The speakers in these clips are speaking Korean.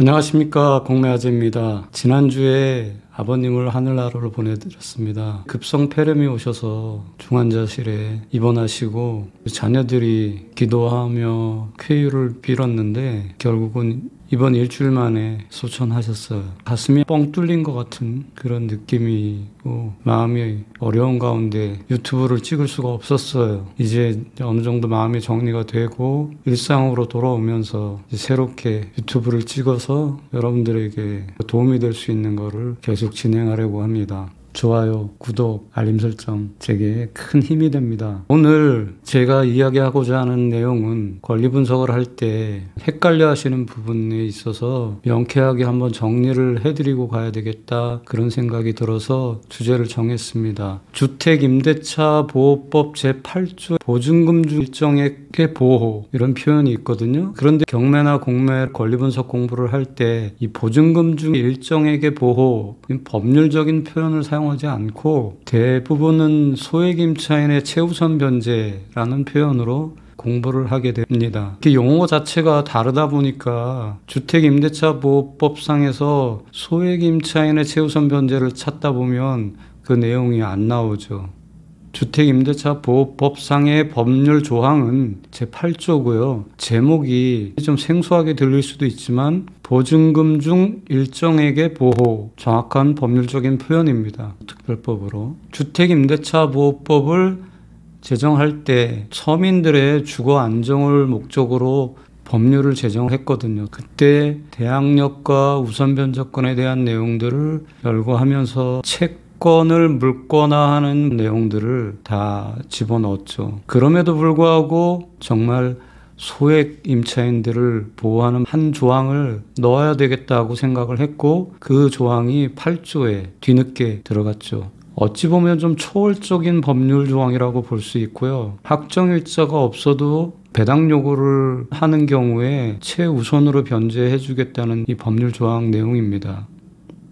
안녕하십니까, 공매아재입니다. 지난주에 아버님을 하늘나라로 보내드렸습니다. 급성 폐렴이 오셔서 중환자실에 입원하시고 자녀들이 기도하며 쾌유를 빌었는데 결국은 이번 일주일 만에 소천하셨어요. 가슴이 뻥 뚫린 것 같은 그런 느낌이고 마음이 어려운 가운데 유튜브를 찍을 수가 없었어요. 이제 어느 정도 마음이 정리가 되고 일상으로 돌아오면서 이제 새롭게 유튜브를 찍어서 여러분들에게 도움이 될 수 있는 거를 계속 진행하려고 합니다. 좋아요, 구독, 알림 설정 제게 큰 힘이 됩니다. 오늘 제가 이야기하고자 하는 내용은 권리 분석을 할 때 헷갈려 하시는 부분에 있어서 명쾌하게 한번 정리를 해드리고 가야 되겠다, 그런 생각이 들어서 주제를 정했습니다. 주택임대차 보호법 제8조 보증금 중 일정액의 보호, 이런 표현이 있거든요. 그런데 경매나 공매 권리 분석 공부를 할 때 이 보증금 중 일정액의 보호, 법률적인 표현을 사용하지 않고 대부분은 소액임차인의 최우선 변제라는 표현으로 공부를 하게 됩니다. 용어 자체가 다르다 보니까 주택임대차보호법상에서 소액임차인의 최우선 변제를 찾다 보면 그 내용이 안 나오죠. 주택임대차보호법상의 법률 조항은 제8조고요. 제목이 좀 생소하게 들릴 수도 있지만 보증금 중 일정액의 보호, 정확한 법률적인 표현입니다. 특별법으로. 주택임대차보호법을 제정할 때 서민들의 주거 안정을 목적으로 법률을 제정했거든요. 그때 대항력과 우선변제권에 대한 내용들을 열거하면서 채권을 물권화하는 내용들을 다 집어넣었죠. 그럼에도 불구하고 정말 소액 임차인들을 보호하는 한 조항을 넣어야 되겠다고 생각을 했고 그 조항이 8조에 뒤늦게 들어갔죠. 어찌 보면 좀 초월적인 법률 조항이라고 볼 수 있고요. 확정일자가 없어도 배당 요구를 하는 경우에 최우선으로 변제해 주겠다는 이 법률 조항 내용입니다.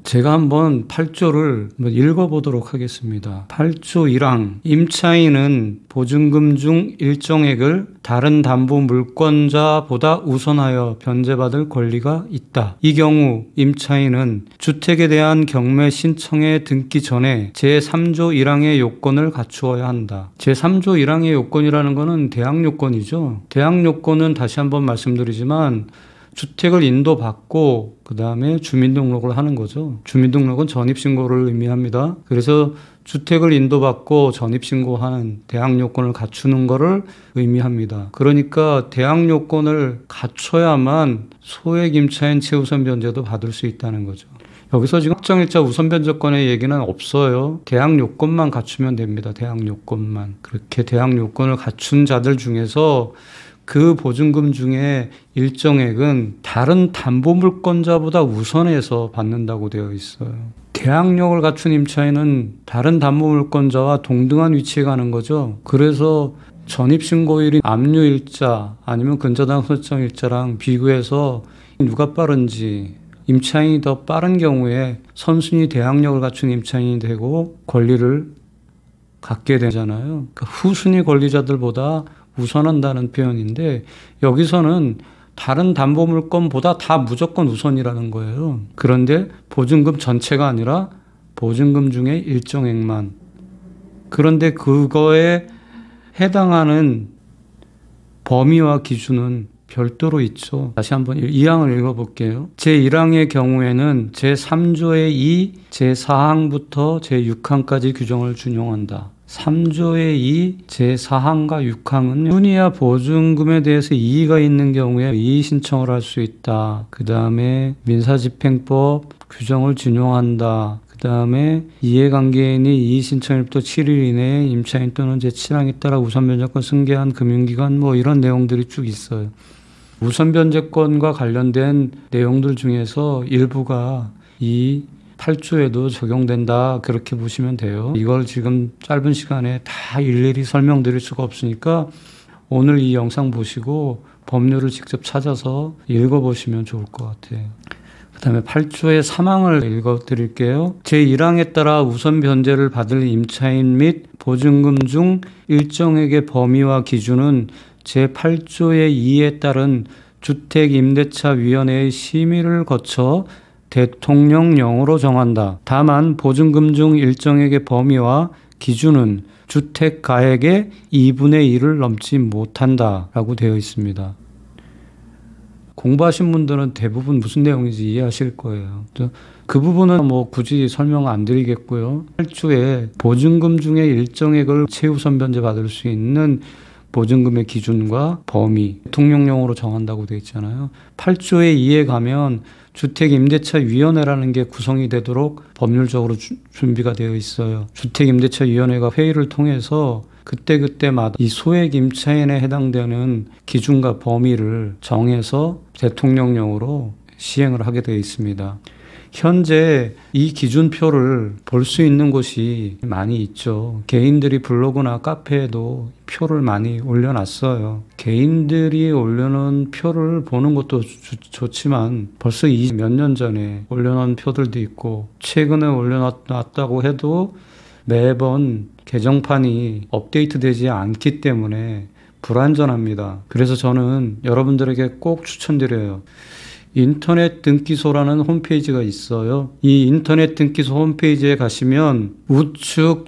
제가 한번 8조를 읽어보도록 하겠습니다. 8조 1항, 임차인은 보증금 중 일정액을 다른 담보 물권자보다 우선하여 변제받을 권리가 있다. 이 경우 임차인은 주택에 대한 경매 신청에 등기 전에 제3조 1항의 요건을 갖추어야 한다. 제3조 1항의 요건이라는 것은 대항 요건이죠. 대항 요건은 다시 한번 말씀드리지만 주택을 인도받고 그 다음에 주민등록을 하는 거죠. 주민등록은 전입신고를 의미합니다. 그래서 주택을 인도받고 전입신고하는 대항요건을 갖추는 것을 의미합니다. 그러니까 대항요건을 갖춰야만 소액임차인 최우선 변제도 받을 수 있다는 거죠. 여기서 지금 확정일자 우선변제권의 얘기는 없어요. 대항요건만 갖추면 됩니다. 대항요건만. 그렇게 대항요건을 갖춘 자들 중에서 그 보증금 중에 일정액은 다른 담보물권자보다 우선해서 받는다고 되어 있어요. 대항력을 갖춘 임차인은 다른 담보물권자와 동등한 위치에 가는 거죠. 그래서 전입신고일인 압류일자 아니면 근저당설정일자랑 비교해서 누가 빠른지, 임차인이 더 빠른 경우에 선순위 대항력을 갖춘 임차인이 되고 권리를 갖게 되잖아요. 그러니까 후순위 권리자들보다 우선한다는 표현인데 여기서는 다른 담보물건보다 다 무조건 우선이라는 거예요. 그런데 보증금 전체가 아니라 보증금 중에 일정액만. 그런데 그거에 해당하는 범위와 기준은 별도로 있죠. 다시 한번 2항을 읽어볼게요. 제1항의 경우에는 제3조의 2, 제4항부터 제6항까지 규정을 준용한다. 3조의 2, 제4항과 6항은 순위와 보증금에 대해서 이의가 있는 경우에 이의 신청을 할 수 있다. 그 다음에 민사집행법 규정을 준용한다. 그 다음에 이해관계인이 이의 신청일부터 7일 이내에 임차인 또는 제7항에 따라 우선변제권 승계한 금융기관 이런 내용들이 쭉 있어요. 우선변제권과 관련된 내용들 중에서 일부가 이 8조에도 적용된다, 그렇게 보시면 돼요. 이걸 지금 짧은 시간에 다 일일이 설명드릴 수가 없으니까 오늘 이 영상 보시고 법률을 직접 찾아서 읽어보시면 좋을 것 같아요. 그 다음에 8조의 3항을 읽어드릴게요. 제1항에 따라 우선 변제를 받을 임차인 및 보증금 중 일정액의 범위와 기준은 제8조의 2에 따른 주택임대차위원회의 심의를 거쳐 대통령령으로 정한다. 다만 보증금 중 일정액의 범위와 기준은 주택가액의 2분의 1을 넘지 못한다 라고 되어 있습니다. 공부하신 분들은 대부분 무슨 내용인지 이해하실 거예요. 그 부분은 뭐 굳이 설명 안 드리겠고요. 8조에 보증금 중에 일정액을 최우선 변제 받을 수 있는 보증금의 기준과 범위, 대통령령으로 정한다고 되어 있잖아요. 8조의 2에 가면 주택임대차위원회라는 게 구성이 되도록 법률적으로 준비가 되어 있어요. 주택임대차위원회가 회의를 통해서 그때그때마다 이 소액임차인에 해당되는 기준과 범위를 정해서 대통령령으로 시행을 하게 되어 있습니다. 현재 이 기준표를 볼 수 있는 곳이 많이 있죠. 개인들이 블로그나 카페에도 표를 많이 올려놨어요. 개인들이 올려놓은 표를 보는 것도 좋지만 벌써 몇 년 전에 올려놓은 표들도 있고 최근에 올려놨다고 해도 매번 개정판이 업데이트되지 않기 때문에 불안전합니다. 그래서 저는 여러분들에게 꼭 추천드려요. 인터넷 등기소라는 홈페이지가 있어요. 이 인터넷 등기소 홈페이지에 가시면 우측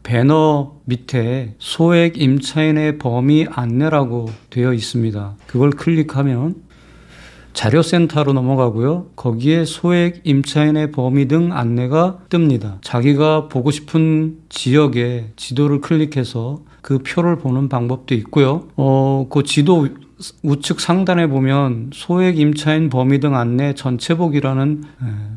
배너 밑에 소액 임차인의 범위 안내라고 되어 있습니다. 그걸 클릭하면 자료센터로 넘어가고요. 거기에 소액 임차인의 범위 등 안내가 뜹니다. 자기가 보고 싶은 지역의 지도를 클릭해서 그 표를 보는 방법도 있고요. 그 지도 우측 상단에 보면 소액 임차인 범위 등 안내 전체 보기라는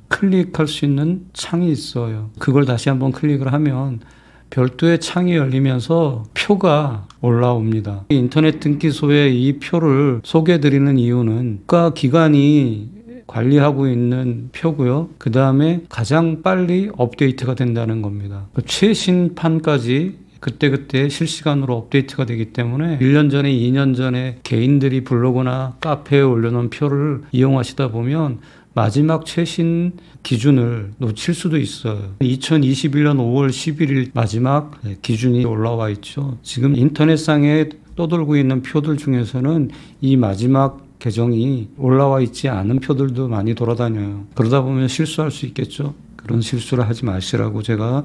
클릭할 수 있는 창이 있어요. 그걸 다시 한번 클릭을 하면 별도의 창이 열리면서 표가 올라옵니다. 인터넷 등기소에 이 표를 소개해드리는 이유는 국가기관이 관리하고 있는 표고요. 그 다음에 가장 빨리 업데이트가 된다는 겁니다. 최신판까지 그때그때 실시간으로 업데이트가 되기 때문에 1년 전에 2년 전에 개인들이 블로그나 카페에 올려놓은 표를 이용하시다 보면 마지막 최신 기준을 놓칠 수도 있어요. 2021년 5월 11일 마지막 기준이 올라와 있죠. 지금 인터넷상에 떠돌고 있는 표들 중에서는 이 마지막 개정이 올라와 있지 않은 표들도 많이 돌아다녀요. 그러다 보면 실수할 수 있겠죠. 그런 실수를 하지 마시라고 제가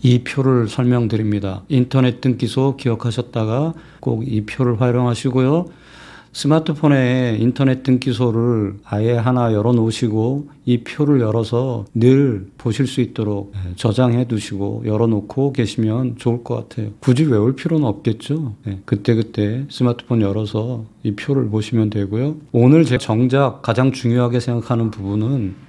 이 표를 설명드립니다. 인터넷 등기소 기억하셨다가 꼭 이 표를 활용하시고요. 스마트폰에 인터넷 등기소를 아예 하나 열어놓으시고 이 표를 열어서 늘 보실 수 있도록 저장해 두시고 열어놓고 계시면 좋을 것 같아요. 굳이 외울 필요는 없겠죠. 그때그때 스마트폰 열어서 이 표를 보시면 되고요. 오늘 제가 정작 가장 중요하게 생각하는 부분은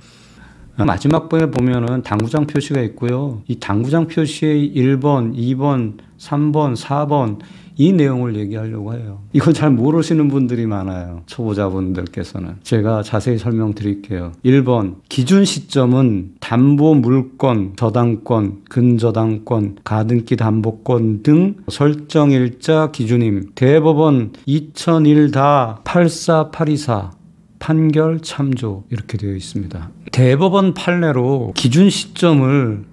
마지막 번에 보면은 당구장 표시가 있고요. 이 당구장 표시의 1번, 2번, 3번, 4번 이 내용을 얘기하려고 해요. 이걸 잘 모르시는 분들이 많아요. 초보자분들께서는. 제가 자세히 설명드릴게요. 1번, 기준 시점은 담보 물권, 저당권, 근저당권, 가등기 담보권 등 설정일자 기준임. 대법원 2001-84824 판결 참조 이렇게 되어 있습니다. 대법원 판례로 기준 시점을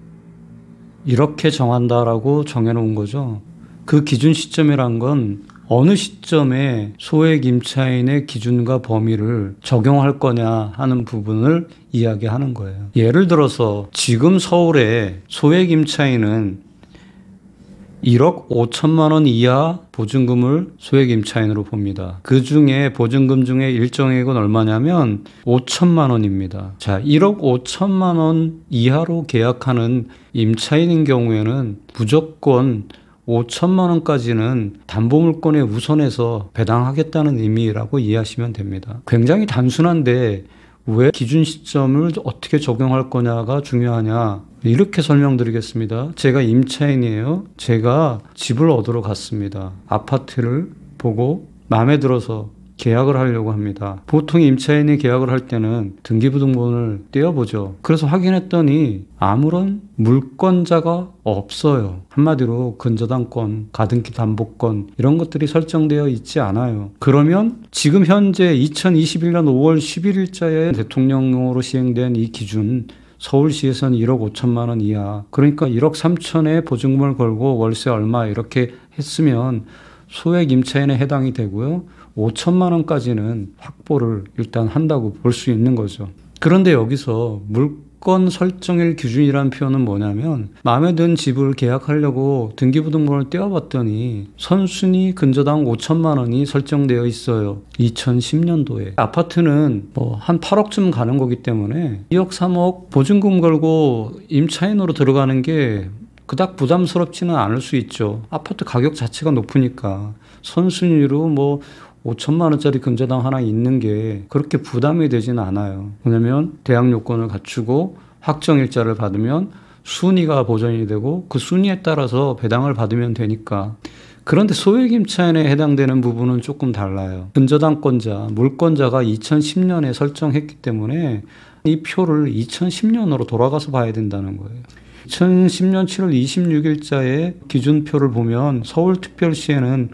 이렇게 정한다라고 정해놓은 거죠. 그 기준 시점이란 건 어느 시점에 소액 임차인의 기준과 범위를 적용할 거냐 하는 부분을 이야기하는 거예요. 예를 들어서 지금 서울의 소액 임차인은 1억 5천만 원 이하 보증금을 소액 임차인으로 봅니다. 그 중에 보증금 중에 일정액은 얼마냐면 5천만 원입니다. 자, 1억 5천만 원 이하로 계약하는 임차인인 경우에는 무조건 5천만 원까지는 담보물권에 우선해서 배당하겠다는 의미라고 이해하시면 됩니다. 굉장히 단순한데 왜 기준 시점을 어떻게 적용할 거냐가 중요하냐. 이렇게 설명드리겠습니다. 제가 임차인이에요. 제가 집을 얻으러 갔습니다. 아파트를 보고 마음에 들어서 계약을 하려고 합니다. 보통 임차인이 계약을 할 때는 등기부등본을 떼어보죠. 그래서 확인했더니 아무런 물권자가 없어요. 한마디로 근저당권, 가등기 담보권 이런 것들이 설정되어 있지 않아요. 그러면 지금 현재 2021년 5월 11일자에 대통령령으로 시행된 이 기준 서울시에서는 1억 5천만 원 이하 그러니까 1억 3천에 보증금을 걸고 월세 얼마 이렇게 했으면 소액 임차인에 해당이 되고요. 5천만 원까지는 확보를 일단 한다고 볼 수 있는 거죠. 그런데 여기서 물건 설정일 기준이라는 표현은 뭐냐면 마음에 든 집을 계약하려고 등기부등본을 떼어봤더니 선순위 근저당 5천만 원이 설정되어 있어요. 2010년도에. 아파트는 뭐 한 8억쯤 가는 거기 때문에 2억 3억 보증금 걸고 임차인으로 들어가는 게 그닥 부담스럽지는 않을 수 있죠. 아파트 가격 자체가 높으니까 선순위로 뭐 5천만 원짜리 근저당 하나 있는 게 그렇게 부담이 되지는 않아요. 왜냐면 대항 요건을 갖추고 확정일자를 받으면 순위가 보전이 되고 그 순위에 따라서 배당을 받으면 되니까. 그런데 소액 임차인에 해당되는 부분은 조금 달라요. 근저당권자, 물권자가 2010년에 설정했기 때문에 이 표를 2010년으로 돌아가서 봐야 된다는 거예요. 2010년 7월 26일자의 기준표를 보면 서울특별시에는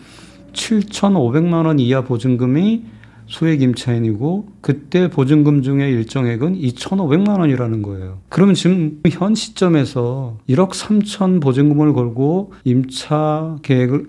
7,500만 원 이하 보증금이 소액 임차인이고 그때 보증금 중에 일정액은 2,500만 원이라는 거예요. 그러면 지금 현 시점에서 1억 3천 보증금을 걸고 임차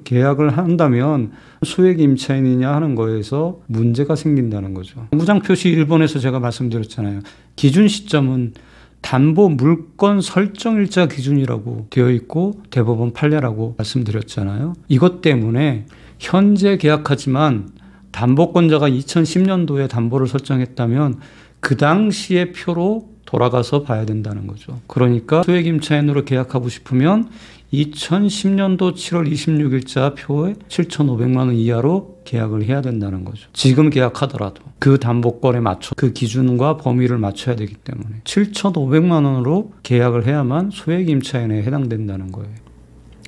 계약을 한다면 소액 임차인이냐 하는 거에서 문제가 생긴다는 거죠. 당구장 표시 1번에서 제가 말씀드렸잖아요. 기준 시점은 담보 물건 설정일자 기준이라고 되어 있고 대법원 판례라고 말씀드렸잖아요. 이것 때문에 현재 계약하지만 담보권자가 2010년도에 담보를 설정했다면 그 당시의 표로 돌아가서 봐야 된다는 거죠. 그러니까 소액 임차인으로 계약하고 싶으면 2010년도 7월 26일자 표에 7,500만 원 이하로 계약을 해야 된다는 거죠. 지금 계약하더라도 그 담보권에 맞춰 그 기준과 범위를 맞춰야 되기 때문에 7,500만 원으로 계약을 해야만 소액 임차인에 해당된다는 거예요.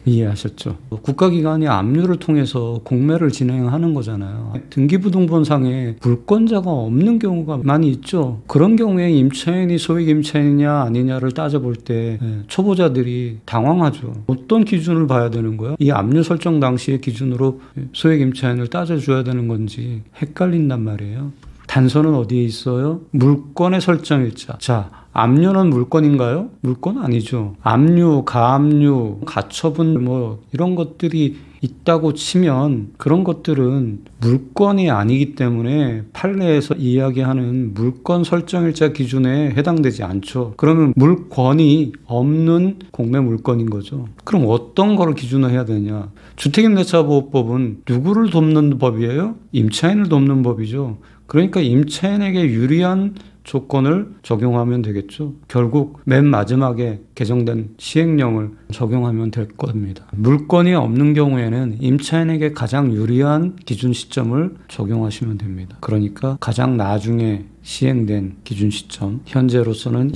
이해하셨죠? 국가기관이 압류를 통해서 공매를 진행하는 거잖아요. 등기부등본상에 물권자가 없는 경우가 많이 있죠. 그런 경우에 임차인이 소액 임차인이냐 아니냐를 따져볼 때 초보자들이 당황하죠. 어떤 기준을 봐야 되는 거야? 이 압류 설정 당시의 기준으로 소액 임차인을 따져줘야 되는 건지 헷갈린단 말이에요. 단서는 어디에 있어요? 물건의 설정일자. 자, 압류는 물건인가요? 물건 아니죠. 압류, 가압류, 가처분 뭐 이런 것들이 있다고 치면 그런 것들은 물건이 아니기 때문에 판례에서 이야기하는 물건 설정일자 기준에 해당되지 않죠. 그러면 물건이 없는 공매 물건인 거죠. 그럼 어떤 거를 기준으로 해야 되냐? 주택임대차보호법은 누구를 돕는 법이에요? 임차인을 돕는 법이죠. 그러니까 임차인에게 유리한 조건을 적용하면 되겠죠. 결국 맨 마지막에 개정된 시행령을 적용하면 될 겁니다. 물건이 없는 경우에는 임차인에게 가장 유리한 기준 시점을 적용하시면 됩니다. 그러니까 가장 나중에 시행된 기준 시점, 현재로서는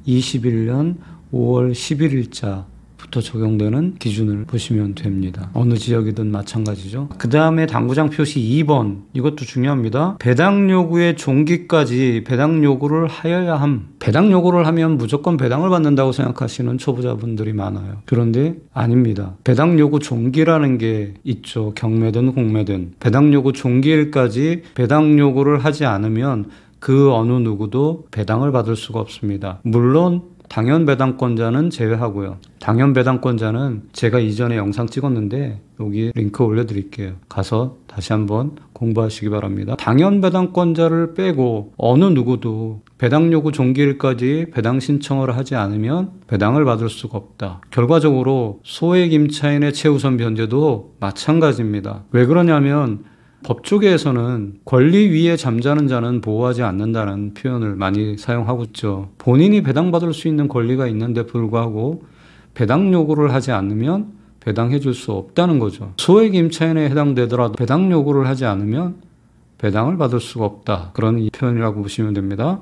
2021년 5월 11일자 부터 적용되는 기준을 보시면 됩니다. 어느 지역이든 마찬가지죠. 그 다음에 당구장 표시 2번, 이것도 중요합니다. 배당 요구의 종기까지 배당 요구를 하여야 함. 배당 요구를 하면 무조건 배당을 받는다고 생각하시는 초보자분들이 많아요. 그런데 아닙니다. 배당 요구 종기라는 게 있죠. 경매든 공매든. 배당 요구 종기일까지 배당 요구를 하지 않으면 그 어느 누구도 배당을 받을 수가 없습니다. 물론 당연 배당권자는 제외하고요. 당연 배당권자는 제가 이전에 영상 찍었는데 여기 링크 올려드릴게요. 가서 다시 한번 공부하시기 바랍니다. 당연 배당권자를 빼고 어느 누구도 배당 요구 종기일까지 배당 신청을 하지 않으면 배당을 받을 수가 없다. 결과적으로 소액 임차인의 최우선 변제도 마찬가지입니다. 왜 그러냐면 법조계에서는 권리 위에 잠자는 자는 보호하지 않는다는 표현을 많이 사용하고 있죠. 본인이 배당받을 수 있는 권리가 있는데 불구하고 배당 요구를 하지 않으면 배당해 줄 수 없다는 거죠. 소액 임차인에 해당되더라도 배당 요구를 하지 않으면 배당을 받을 수가 없다. 그런 표현이라고 보시면 됩니다.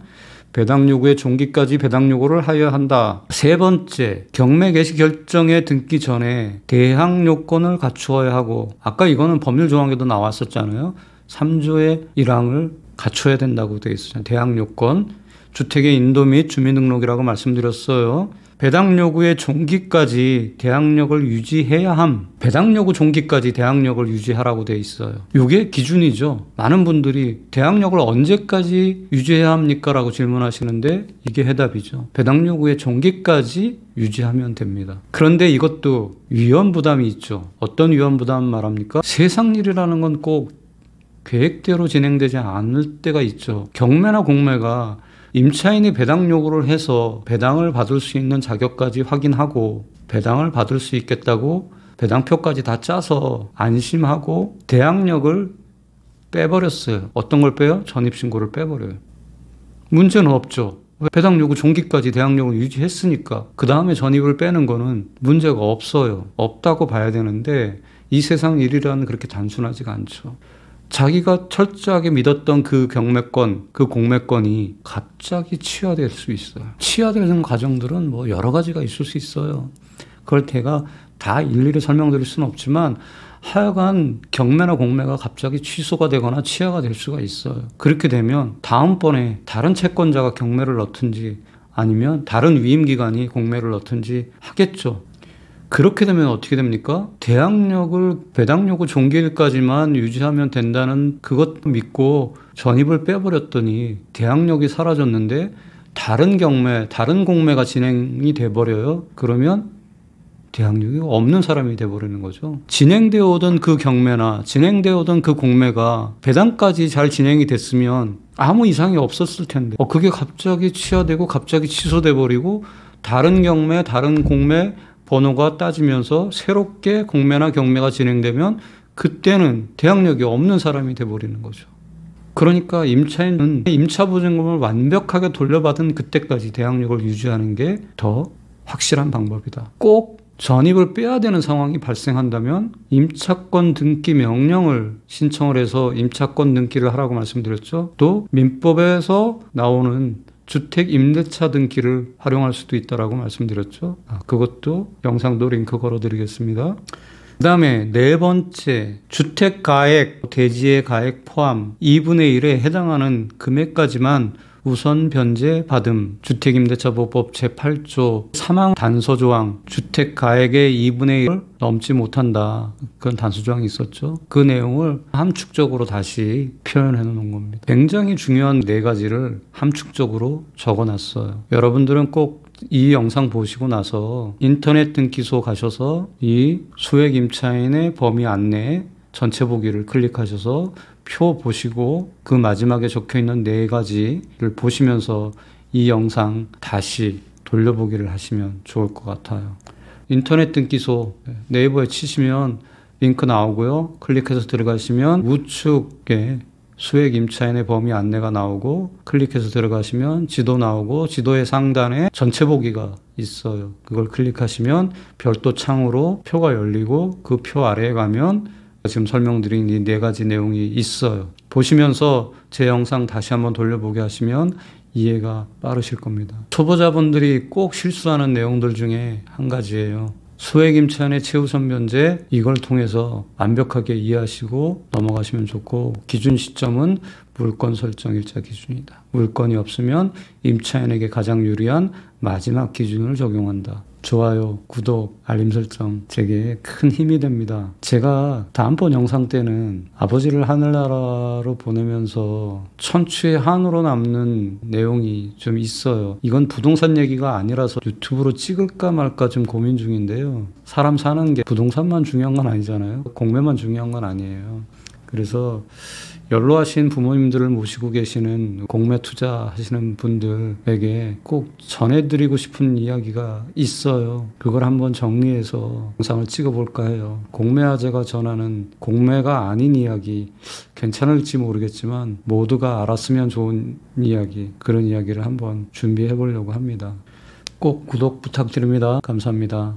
배당 요구의 종기까지 배당 요구를 하여야 한다. 세 번째, 경매 개시 결정에 등기 전에 대항 요건을 갖추어야 하고, 아까 이거는 법률 조항에도 나왔었잖아요. 3조의 1항을 갖춰야 된다고 되어 있어요. 대항 요건, 주택의 인도 및 주민등록이라고 말씀드렸어요. 배당 요구의 종기까지 대항력을 유지해야 함. 배당 요구 종기까지 대항력을 유지하라고 돼 있어요. 이게 기준이죠. 많은 분들이 대항력을 언제까지 유지해야 합니까? 라고 질문하시는데 이게 해답이죠. 배당 요구의 종기까지 유지하면 됩니다. 그런데 이것도 위험 부담이 있죠. 어떤 위험 부담 말합니까? 세상 일이라는 건 꼭 계획대로 진행되지 않을 때가 있죠. 경매나 공매가 임차인이 배당 요구를 해서 배당을 받을 수 있는 자격까지 확인하고 배당을 받을 수 있겠다고 배당표까지 다 짜서 안심하고 대항력을 빼버렸어요. 어떤 걸 빼요? 전입신고를 빼버려요. 문제는 없죠. 배당 요구 종기까지 대항력을 유지했으니까 그 다음에 전입을 빼는 거는 문제가 없어요. 없다고 봐야 되는데 이 세상 일이라는 그렇게 단순하지가 않죠. 자기가 철저하게 믿었던 그 경매권, 그 공매권이 갑자기 취하될 수 있어요. 취하되는 과정들은 뭐 여러 가지가 있을 수 있어요. 그걸 제가 다 일일이 설명드릴 수는 없지만 하여간 경매나 공매가 갑자기 취소가 되거나 취하가 될 수가 있어요. 그렇게 되면 다음번에 다른 채권자가 경매를 넣든지 아니면 다른 위임기관이 공매를 넣든지 하겠죠. 그렇게 되면 어떻게 됩니까? 대항력을 배당요구 종기일까지만 유지하면 된다는 그것 믿고 전입을 빼버렸더니 대항력이 사라졌는데 다른 경매, 다른 공매가 진행이 돼버려요. 그러면 대항력이 없는 사람이 돼버리는 거죠. 진행되어 오던 그 경매나 진행되어 오던 그 공매가 배당까지 잘 진행이 됐으면 아무 이상이 없었을 텐데 그게 갑자기 취하되고 갑자기 취소돼 버리고 다른 경매, 다른 공매 번호가 따지면서 새롭게 공매나 경매가 진행되면 그때는 대항력이 없는 사람이 돼버리는 거죠. 그러니까 임차인은 임차보증금을 완벽하게 돌려받은 그때까지 대항력을 유지하는 게 더 확실한 방법이다. 꼭 전입을 빼야 되는 상황이 발생한다면 임차권 등기 명령을 신청을 해서 임차권 등기를 하라고 말씀드렸죠. 또 민법에서 나오는 주택 임대차 등기를 활용할 수도 있다라고 말씀드렸죠. 그것도 영상도 링크 걸어드리겠습니다. 그 다음에 네 번째, 주택가액, 대지의 가액 포함 2분의 1에 해당하는 금액까지만 우선 변제 받음. 주택임대차보호법 제8조 사망 단서조항. 주택가액의 2분의 1을 넘지 못한다. 그런 단서조항이 있었죠. 그 내용을 함축적으로 다시 표현해 놓은 겁니다. 굉장히 중요한 네 가지를 함축적으로 적어놨어요. 여러분들은 꼭 이 영상 보시고 나서 인터넷 등기소 가셔서 이 소액임차인의 범위 안내 전체 보기를 클릭하셔서 표 보시고 그 마지막에 적혀있는 네 가지를 보시면서 이 영상 다시 돌려보기를 하시면 좋을 것 같아요. 인터넷 등기소 네이버에 치시면 링크 나오고요. 클릭해서 들어가시면 우측에 수액 임차인의 범위 안내가 나오고 클릭해서 들어가시면 지도 나오고 지도의 상단에 전체 보기가 있어요. 그걸 클릭하시면 별도 창으로 표가 열리고 그 표 아래에 가면 지금 설명드린 이 네 가지 내용이 있어요. 보시면서 제 영상 다시 한번 돌려보게 하시면 이해가 빠르실 겁니다. 초보자분들이 꼭 실수하는 내용들 중에 한 가지예요. 소액임차인의 최우선 변제, 이걸 통해서 완벽하게 이해하시고 넘어가시면 좋고, 기준 시점은 물권 설정 일자 기준이다. 물권이 없으면 임차인에게 가장 유리한 마지막 기준을 적용한다. 좋아요, 구독, 알림 설정 제게 큰 힘이 됩니다. 제가 다음번 영상 때는 아버지를 하늘나라로 보내면서 천추의 한으로 남는 내용이 좀 있어요. 이건 부동산 얘기가 아니라서 유튜브로 찍을까 말까 좀 고민 중인데요. 사람 사는 게 부동산만 중요한 건 아니잖아요. 공매만 중요한 건 아니에요. 그래서 연로하신 부모님들을 모시고 계시는 공매 투자하시는 분들에게 꼭 전해드리고 싶은 이야기가 있어요. 그걸 한번 정리해서 영상을 찍어볼까 해요. 공매화재가 전하는 공매가 아닌 이야기, 괜찮을지 모르겠지만 모두가 알았으면 좋은 이야기, 그런 이야기를 한번 준비해 보려고 합니다. 꼭 구독 부탁드립니다. 감사합니다.